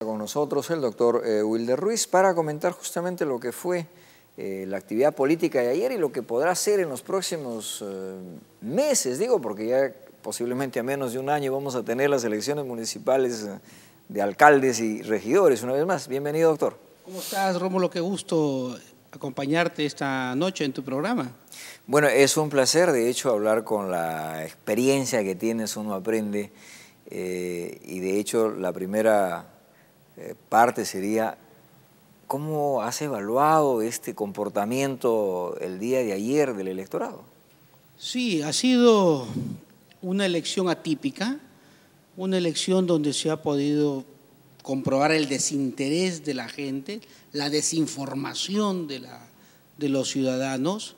Con nosotros el doctor Wilder Ruiz para comentar justamente lo que fue la actividad política de ayer y lo que podrá ser en los próximos meses, digo, porque ya posiblemente a menos de un año vamos a tener las elecciones municipales de alcaldes y regidores una vez más. Bienvenido, doctor. ¿Cómo estás, Rómulo? Qué gusto acompañarte esta noche en tu programa. Bueno, es un placer, de hecho, hablar con la experiencia que tienes, uno aprende, y de hecho la primera parte sería, ¿cómo has evaluado este comportamiento el día de ayer del electorado? Sí, ha sido una elección atípica, una elección donde se ha podido comprobar el desinterés de la gente, la desinformación de los ciudadanos.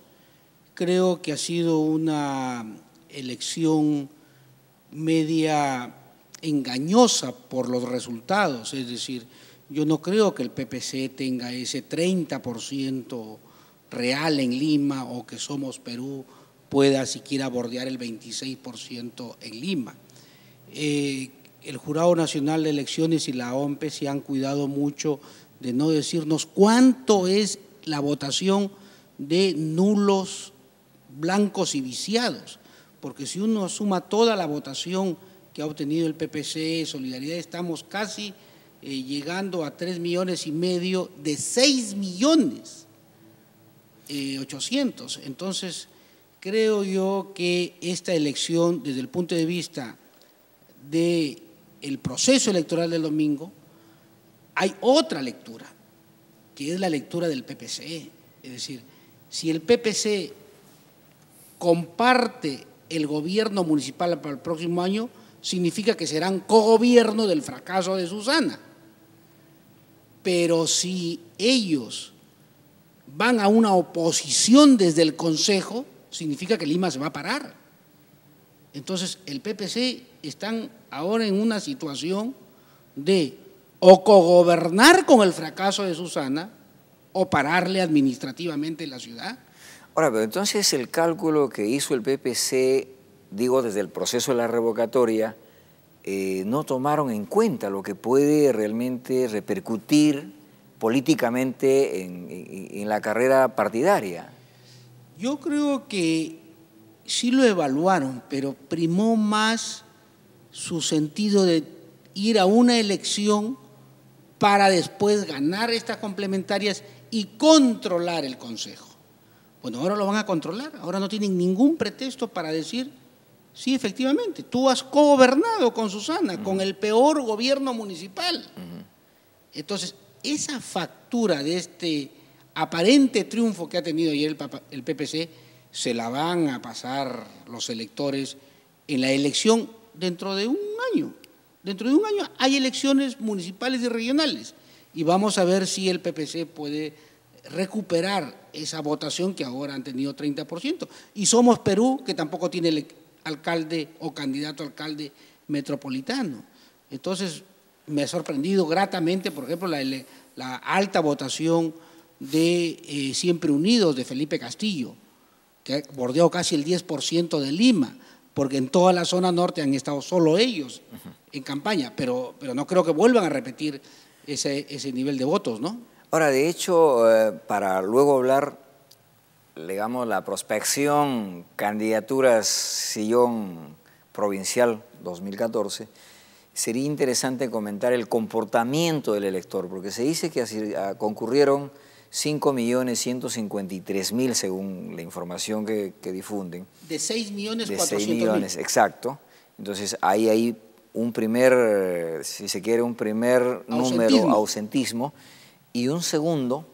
Creo que ha sido una elección media engañosa por los resultados, es decir, yo no creo que el PPC tenga ese 30% real en Lima o que Somos Perú pueda siquiera bordear el 26% en Lima. El Jurado Nacional de Elecciones y la OMPE se han cuidado mucho de no decirnos cuánto es la votación de nulos, blancos y viciados, porque si uno suma toda la votación que ha obtenido el PPC, Solidaridad, estamos casi llegando a 3,5 millones de 6,800,000. Entonces, creo yo que esta elección, desde el punto de vista del proceso electoral del domingo, hay otra lectura, que es la lectura del PPC. Es decir, si el PPC comparte el gobierno municipal para el próximo año, significa que serán cogobierno del fracaso de Susana. Pero si ellos van a una oposición desde el Consejo, significa que Lima se va a parar. Entonces, el PPC están ahora en una situación de o cogobernar con el fracaso de Susana o pararle administrativamente la ciudad. Ahora, pero entonces el cálculo que hizo el PPC, digo, desde el proceso de la revocatoria, no tomaron en cuenta lo que puede realmente repercutir políticamente en la carrera partidaria. Yo creo que sí lo evaluaron, pero primó más su sentido de ir a una elección para después ganar estas complementarias y controlar el Consejo. Bueno, ahora lo van a controlar, ahora no tienen ningún pretexto para decir, sí, efectivamente, tú has cogobernado con Susana, con el peor gobierno municipal. Entonces, esa factura de este aparente triunfo que ha tenido ayer el PPC, se la van a pasar los electores en la elección dentro de un año. Dentro de un año hay elecciones municipales y regionales y vamos a ver si el PPC puede recuperar esa votación que ahora han tenido 30%. Y Somos Perú, que tampoco tiene alcalde o candidato a alcalde metropolitano. Entonces, me ha sorprendido gratamente, por ejemplo, la alta votación de Siempre Unidos de Felipe Castillo, que ha bordeado casi el 10% de Lima, porque en toda la zona norte han estado solo ellos en campaña, pero no creo que vuelvan a repetir ese nivel de votos, ¿no? Ahora, de hecho, para luego hablar, digamos, la prospección, candidaturas sillón provincial 2014, sería interesante comentar el comportamiento del elector, porque se dice que así, concurrieron 5,153,000 según la información que difunden. De 6,400,000. De 6 millones, exacto. Entonces hay un primer, si se quiere, un primer número, ausentismo, y un segundo,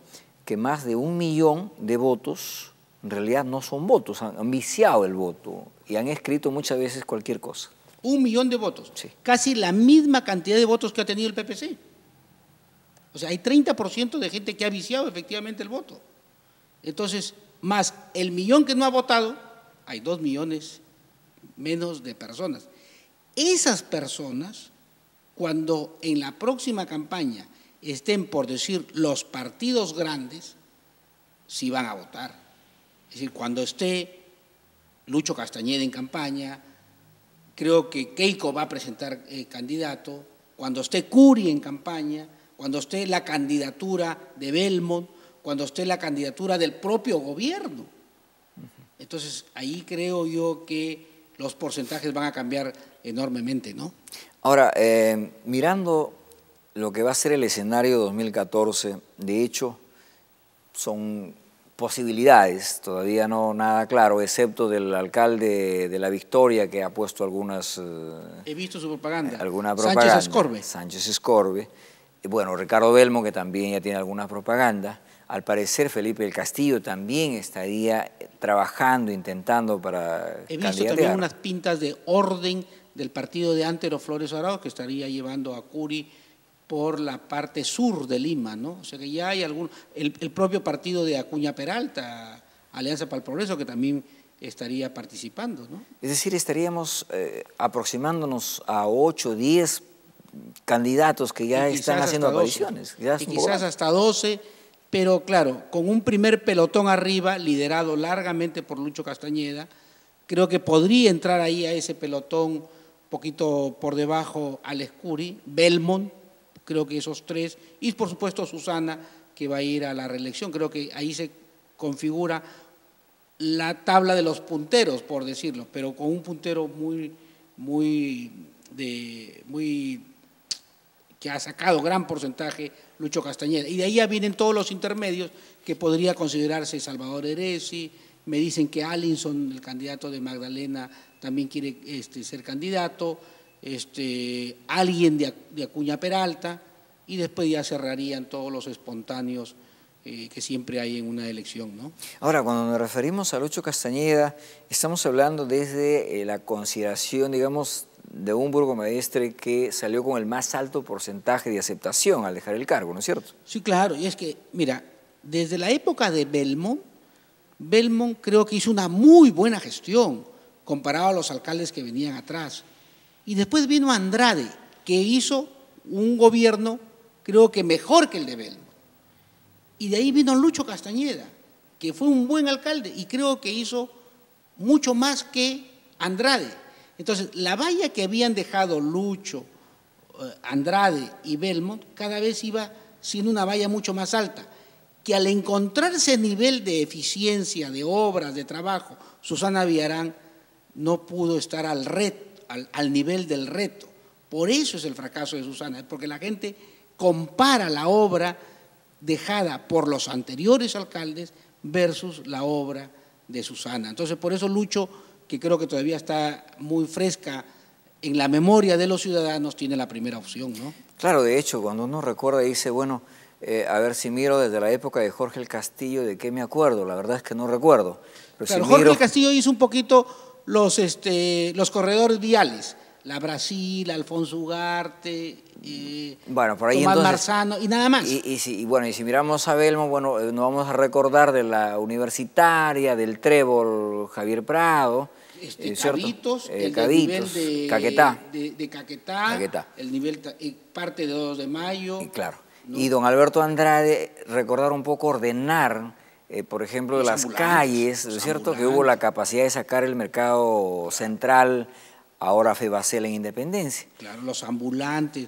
que más de 1 millón de votos en realidad no son votos, han viciado el voto y han escrito muchas veces cualquier cosa. 1 millón de votos, sí. Casi la misma cantidad de votos que ha tenido el PPC. O sea, hay 30% de gente que ha viciado efectivamente el voto. Entonces, más el millón que no ha votado, hay 2 millones menos de personas. Esas personas, cuando en la próxima campaña estén, por decir, los partidos grandes, sí van a votar. Es decir, cuando esté Lucho Castañeda en campaña, creo que Keiko va a presentar candidato, cuando esté Curi en campaña, cuando esté la candidatura de Belmont, cuando esté la candidatura del propio gobierno. Entonces, ahí creo yo que los porcentajes van a cambiar enormemente, ¿no? Ahora, mirando lo que va a ser el escenario 2014, de hecho, son posibilidades, todavía no nada claro, excepto del alcalde de La Victoria, que ha puesto algunas... He visto su propaganda. Alguna propaganda. Sánchez Escorbe. Sánchez Escorbe. Y bueno, Ricardo Belmont, que también ya tiene alguna propaganda. Al parecer, Felipe del Castillo también estaría trabajando, intentando para He visto también unas pintas de orden del partido de Antero Flores Arao, que estaría llevando a Curi por la parte sur de Lima, ¿no? O sea que ya hay algún... El propio partido de Acuña Peralta, Alianza para el Progreso, que también estaría participando, ¿no? Es decir, estaríamos aproximándonos a 8, 10 candidatos que ya están haciendo apariciones. Y quizás hasta 12, pero claro, con un primer pelotón arriba, liderado largamente por Lucho Castañeda, creo que podría entrar ahí a ese pelotón un poquito por debajo Alex Curi, Belmont, creo que esos tres, y por supuesto Susana, que va a ir a la reelección. Creo que ahí se configura la tabla de los punteros, por decirlo, pero con un puntero que ha sacado gran porcentaje Lucho Castañeda. Y de ahí ya vienen todos los intermedios que podría considerarse Salvador Heresi. Me dicen que Allinson, el candidato de Magdalena, también quiere ser candidato, alguien de Acuña Peralta, y después ya cerrarían todos los espontáneos que siempre hay en una elección, ¿no? Ahora, cuando nos referimos a Lucho Castañeda, estamos hablando desde la consideración, digamos, de un burgomaestre que salió con el más alto porcentaje de aceptación al dejar el cargo, ¿no es cierto? Sí, claro, y es que, mira, desde la época de Belmont creo que hizo una muy buena gestión comparado a los alcaldes que venían atrás. Y después vino Andrade, que hizo un gobierno creo que mejor que el de Belmont. Y de ahí vino Lucho Castañeda, que fue un buen alcalde y creo que hizo mucho más que Andrade. Entonces, la valla que habían dejado Lucho, Andrade y Belmont cada vez iba siendo una valla mucho más alta, que al encontrarse nivel de eficiencia, de obras, de trabajo, Susana Villarán no pudo estar al nivel del reto. Por eso es el fracaso de Susana, porque la gente compara la obra dejada por los anteriores alcaldes versus la obra de Susana. Entonces, por eso Lucho, que creo que todavía está muy fresca en la memoria de los ciudadanos, tiene la primera opción, ¿no? Claro, de hecho, cuando uno recuerda dice, bueno, a ver si miro desde la época de Jorge el Castillo, ¿de qué me acuerdo? La verdad es que no recuerdo. Pero claro, si Jorge miro... el Castillo hizo un poquito los corredores viales, la Brasil, Alfonso Ugarte, bueno, por ahí Tomás entonces, Marzano y nada más. Y si miramos a Belmont, bueno, nos vamos a recordar de la universitaria, del Trébol Javier Prado, Cabitos, el Cabitos, nivel de Caquetá. De Caquetá, el nivel parte de 2 de Mayo. Y claro. ¿No? Y don Alberto Andrade, recordar un poco, ordenar, por ejemplo, de las calles, ¿no es cierto? Que hubo la capacidad de sacar el mercado central, ahora Febacel en Independencia. Claro, los ambulantes,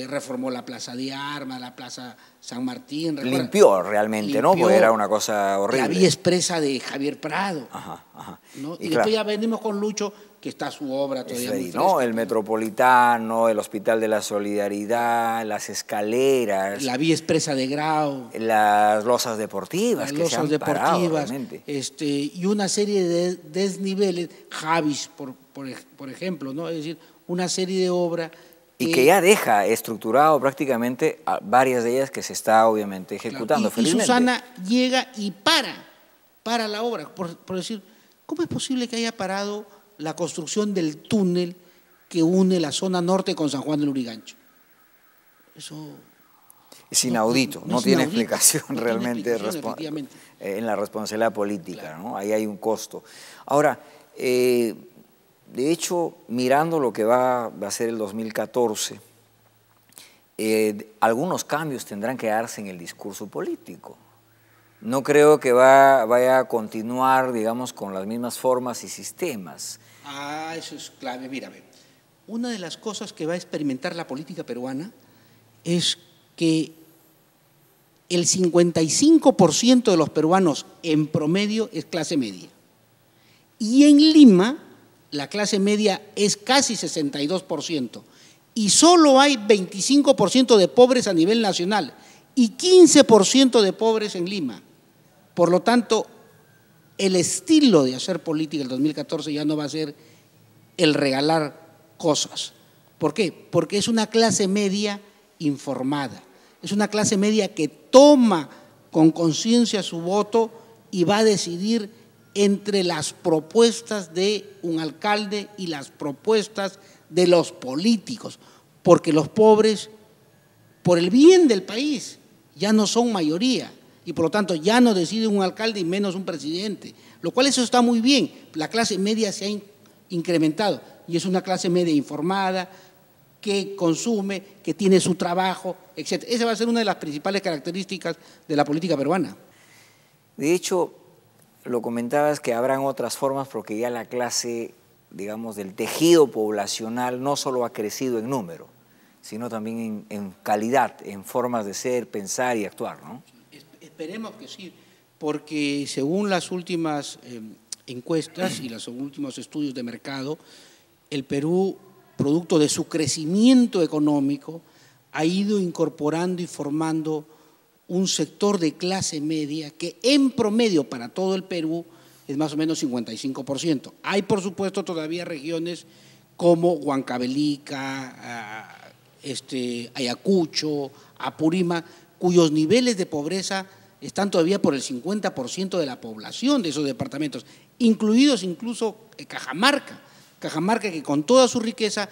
reformó la Plaza de Armas, la Plaza San Martín. ¿Recuerda? Limpió realmente, ¿no? Porque era una cosa horrible. La vía expresa de Javier Prado. Ajá. ¿No? Y después ya venimos con Lucho, que está su obra todavía muy fresca, ¿no? El Metropolitano, el Hospital de la Solidaridad, las escaleras. La vía expresa de Grau. Las losas deportivas. Las losas deportivas. Y una serie de desniveles, Javis, por ejemplo, ¿no? Es decir, una serie de obras. Y que ya deja estructurado prácticamente varias de ellas que se está obviamente ejecutando, claro. Y Susana llega y para la obra, por decir, ¿cómo es posible que haya parado la construcción del túnel que une la zona norte con San Juan del Lurigancho? Eso es inaudito, no tiene explicación realmente efectivamente. En la responsabilidad política, claro. ¿No? Ahí hay un costo. Ahora, de hecho, mirando lo que va a ser el 2014, algunos cambios tendrán que darse en el discurso político. No creo que vaya a continuar, digamos, con las mismas formas y sistemas. Eso es clave. Mira, Una de las cosas que va a experimentar la política peruana es que el 55% de los peruanos en promedio es clase media. Y en Lima la clase media es casi 62%. Y solo hay 25% de pobres a nivel nacional y 15% de pobres en Lima. Por lo tanto, el estilo de hacer política el 2014 ya no va a ser el regalar cosas. ¿Por qué? Porque es una clase media informada, es una clase media que toma con conciencia su voto y va a decidir entre las propuestas de un alcalde y las propuestas de los políticos, porque los pobres, por el bien del país, ya no son mayoría y por lo tanto ya no decide un alcalde y menos un presidente, lo cual eso está muy bien. La clase media se ha incrementado y es una clase media informada, que consume, que tiene su trabajo, etc. Esa va a ser una de las principales características de la política peruana. De hecho, lo comentabas que habrán otras formas porque ya la clase, digamos, del tejido poblacional no solo ha crecido en número, sino también en calidad, en formas de ser, pensar y actuar, ¿no? Esperemos que sí, porque según las últimas encuestas y los últimos estudios de mercado, el Perú, producto de su crecimiento económico, ha ido incorporando y formando un sector de clase media que en promedio para todo el Perú es más o menos 55%. Hay, por supuesto, todavía regiones como Huancavelica, Ayacucho, Apurímac, cuyos niveles de pobreza están todavía por el 50% de la población de esos departamentos, incluidos incluso Cajamarca. Cajamarca, que con toda su riqueza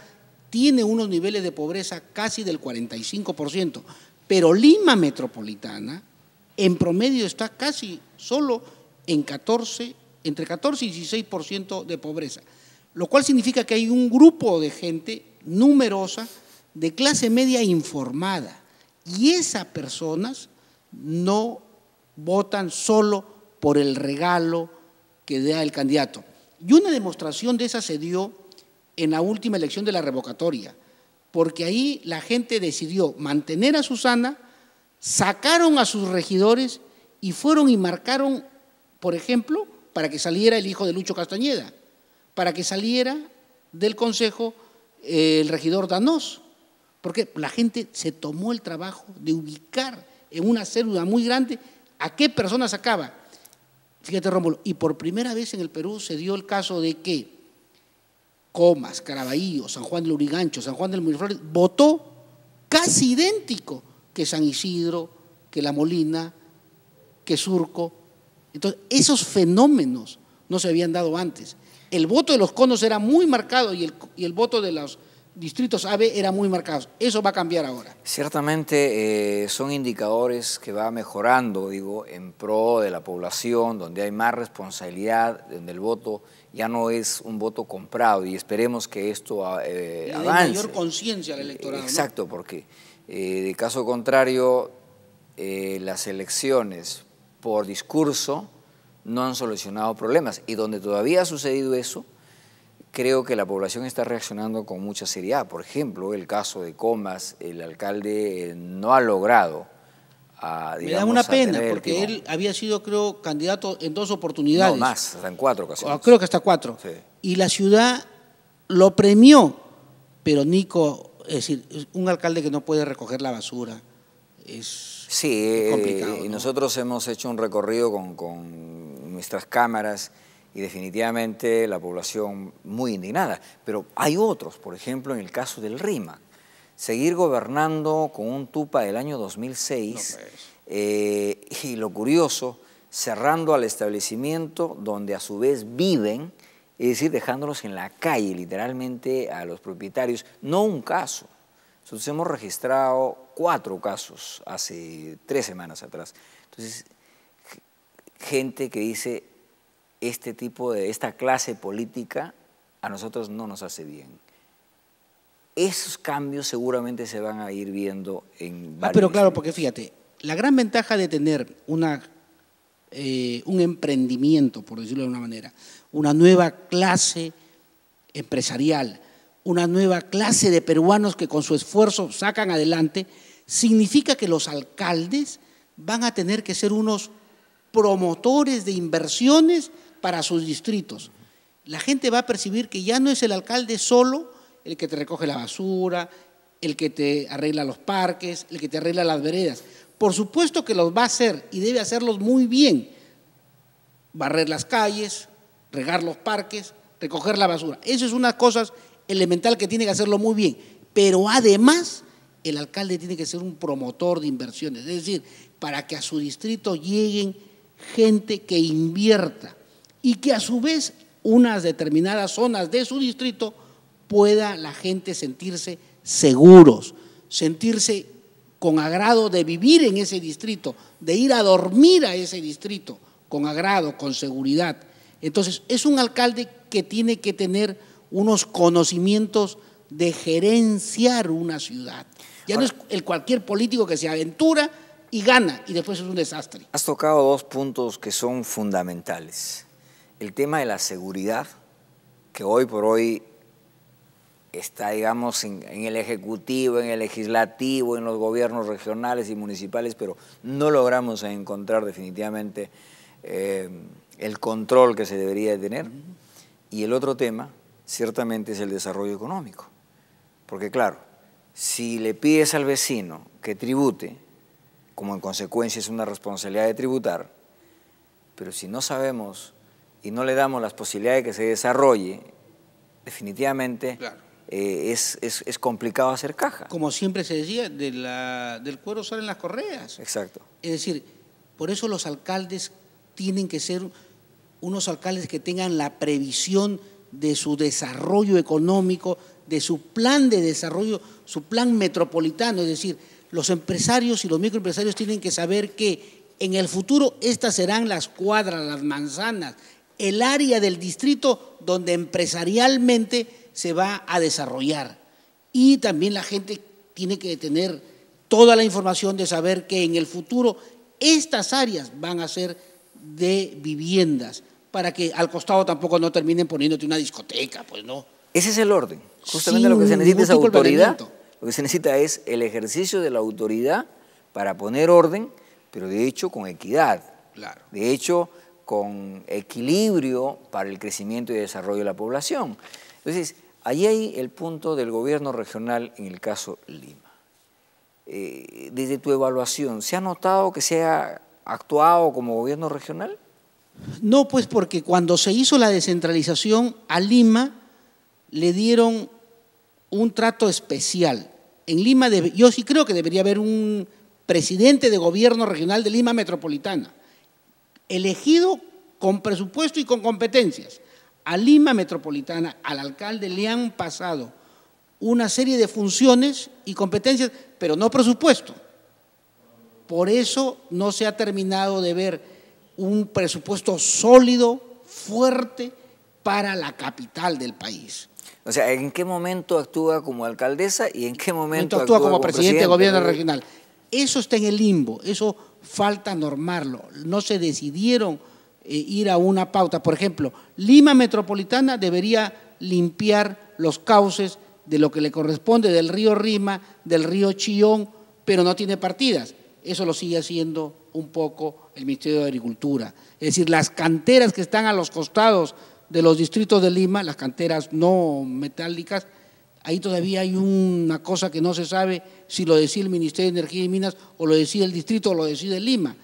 tiene unos niveles de pobreza casi del 45%, pero Lima metropolitana en promedio está casi solo en entre 14 y 16% de pobreza, lo cual significa que hay un grupo de gente numerosa de clase media informada y esas personas no votan solo por el regalo que da el candidato. Y una demostración de esa se dio en la última elección de la revocatoria, porque ahí la gente decidió mantener a Susana, sacaron a sus regidores y fueron y marcaron, por ejemplo, para que saliera el hijo de Lucho Castañeda, para que saliera del consejo el regidor Danós, porque la gente se tomó el trabajo de ubicar en una célula muy grande a qué persona sacaba. Fíjate, Rómulo, y por primera vez en el Perú se dio el caso de que Comas, Caraballo, San Juan del Lurigancho, San Juan del Miraflores votó casi idéntico que San Isidro, que La Molina, que Surco. Entonces, esos fenómenos no se habían dado antes. El voto de los conos era muy marcado y el voto de los distritos AB era muy marcado. Eso va a cambiar ahora. Ciertamente son indicadores que va mejorando, digo, en pro de la población, donde hay más responsabilidad, donde el voto ya no es un voto comprado y esperemos que esto avance. De mayor conciencia al electorado. Exacto, ¿no? Porque de caso contrario, las elecciones por discurso no han solucionado problemas y donde todavía ha sucedido eso, creo que la población está reaccionando con mucha seriedad. Por ejemplo, el caso de Comas, el alcalde no ha logrado, me da una pena, porque él había sido, creo, candidato en 2 oportunidades. No, más, hasta en 4 ocasiones. Creo que hasta 4. Sí. Y la ciudad lo premió, pero Nico, es decir, es un alcalde que no puede recoger la basura. Es complicado, ¿no? Y nosotros hemos hecho un recorrido con nuestras cámaras y definitivamente la población muy indignada. Pero hay otros, por ejemplo, en el caso del RIMAC. Seguir gobernando con un tupa del año 2006 y lo curioso, cerrando al establecimiento donde a su vez viven, es decir, dejándolos en la calle literalmente a los propietarios. No un caso. Nosotros hemos registrado 4 casos hace 3 semanas atrás. Entonces, gente que dice, esta clase política a nosotros no nos hace bien. Esos cambios seguramente se van a ir viendo en varios. Pero claro, porque fíjate, la gran ventaja de tener un emprendimiento, por decirlo de una manera, una nueva clase empresarial, una nueva clase de peruanos que con su esfuerzo sacan adelante, significa que los alcaldes van a tener que ser unos promotores de inversiones para sus distritos. La gente va a percibir que ya no es el alcalde solo el que te recoge la basura, el que te arregla los parques, el que te arregla las veredas. Por supuesto que los va a hacer y debe hacerlos muy bien. Barrer las calles, regar los parques, recoger la basura. Eso es una cosa elemental que tiene que hacerlo muy bien. Pero además, el alcalde tiene que ser un promotor de inversiones. Es decir, para que a su distrito lleguen gente que invierta y que a su vez unas determinadas zonas de su distrito pueda la gente sentirse seguros, sentirse con agrado de vivir en ese distrito, de ir a dormir a ese distrito con agrado, con seguridad. Entonces, es un alcalde que tiene que tener unos conocimientos de gerenciar una ciudad. Ya no es el cualquier político que se aventura y gana y después es un desastre. Has tocado dos puntos que son fundamentales. El tema de la seguridad, que hoy por hoy está, digamos, en el Ejecutivo, en el Legislativo, en los gobiernos regionales y municipales, pero no logramos encontrar definitivamente el control que se debería tener. Y el otro tema, ciertamente, es el desarrollo económico. Porque claro, si le pides al vecino que tribute, como en consecuencia es una responsabilidad de tributar, pero si no sabemos y no le damos las posibilidades de que se desarrolle, definitivamente claro, es complicado hacer caja. Como siempre se decía, del cuero salen las correas. Exacto. Es decir, por eso los alcaldes tienen que ser unos alcaldes que tengan la previsión de su desarrollo económico, de su plan de desarrollo, su plan metropolitano. Es decir, los empresarios y los microempresarios tienen que saber que en el futuro estas serán las cuadras, las manzanas, el área del distrito donde empresarialmente se va a desarrollar. Y también la gente tiene que tener toda la información de saber que en el futuro estas áreas van a ser de viviendas, para que al costado tampoco no terminen poniéndote una discoteca, pues no. Ese es el orden. Justamente lo que se necesita es autoridad. Lo que se necesita es el ejercicio de la autoridad para poner orden, pero de hecho con equidad. Claro. De hecho con equilibrio para el crecimiento y desarrollo de la población. Entonces, ahí hay el punto del gobierno regional en el caso Lima. Desde tu evaluación, ¿se ha notado que se ha actuado como gobierno regional? No, pues porque cuando se hizo la descentralización a Lima le dieron un trato especial. En Lima, yo sí creo que debería haber un presidente de gobierno regional de Lima Metropolitana, elegido con presupuesto y con competencias. A Lima Metropolitana, al alcalde le han pasado una serie de funciones y competencias, pero no presupuesto. Por eso no se ha terminado de ver un presupuesto sólido, fuerte para la capital del país. O sea, ¿en qué momento actúa como alcaldesa y en qué momento actúa como presidente de gobierno regional? Eso está en el limbo, eso falta normarlo. No se decidieron ir a una pauta. Por ejemplo, Lima Metropolitana debería limpiar los cauces de lo que le corresponde del río Rima, del río Chillón, pero no tiene partidas. Eso lo sigue haciendo un poco el Ministerio de Agricultura. Es decir, las canteras que están a los costados de los distritos de Lima, las canteras no metálicas, ahí todavía hay una cosa que no se sabe si lo decide el Ministerio de Energía y Minas o lo decide el distrito o lo decide Lima,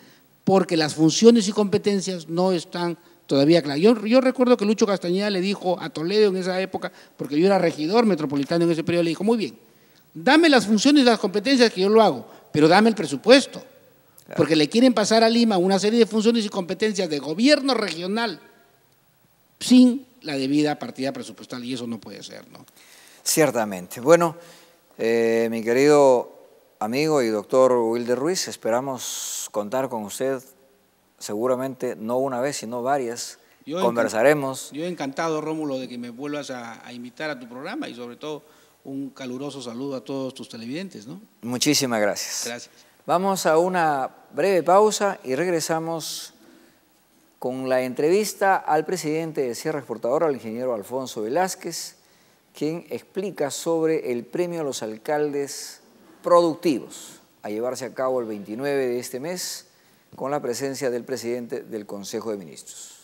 porque las funciones y competencias no están todavía claras. Yo recuerdo que Lucho Castañeda le dijo a Toledo en esa época, porque yo era regidor metropolitano en ese periodo, le dijo, muy bien, dame las funciones y las competencias que yo lo hago, pero dame el presupuesto, porque le quieren pasar a Lima una serie de funciones y competencias de gobierno regional sin la debida partida presupuestal, y eso no puede ser, ¿no? Ciertamente. Bueno, mi querido amigo y doctor Wilder Ruiz, esperamos contar con usted seguramente no una vez, sino varias. Conversaremos. Yo encantado, Rómulo, de que me vuelvas a invitar a tu programa y sobre todo un caluroso saludo a todos tus televidentes, ¿no? Muchísimas gracias. Gracias. Vamos a una breve pausa y regresamos con la entrevista al presidente de Sierra Exportadora, al ingeniero Alfonso Velázquez, quien explica sobre el premio a los alcaldes productivos a llevarse a cabo el 29 de este mes con la presencia del presidente del Consejo de Ministros.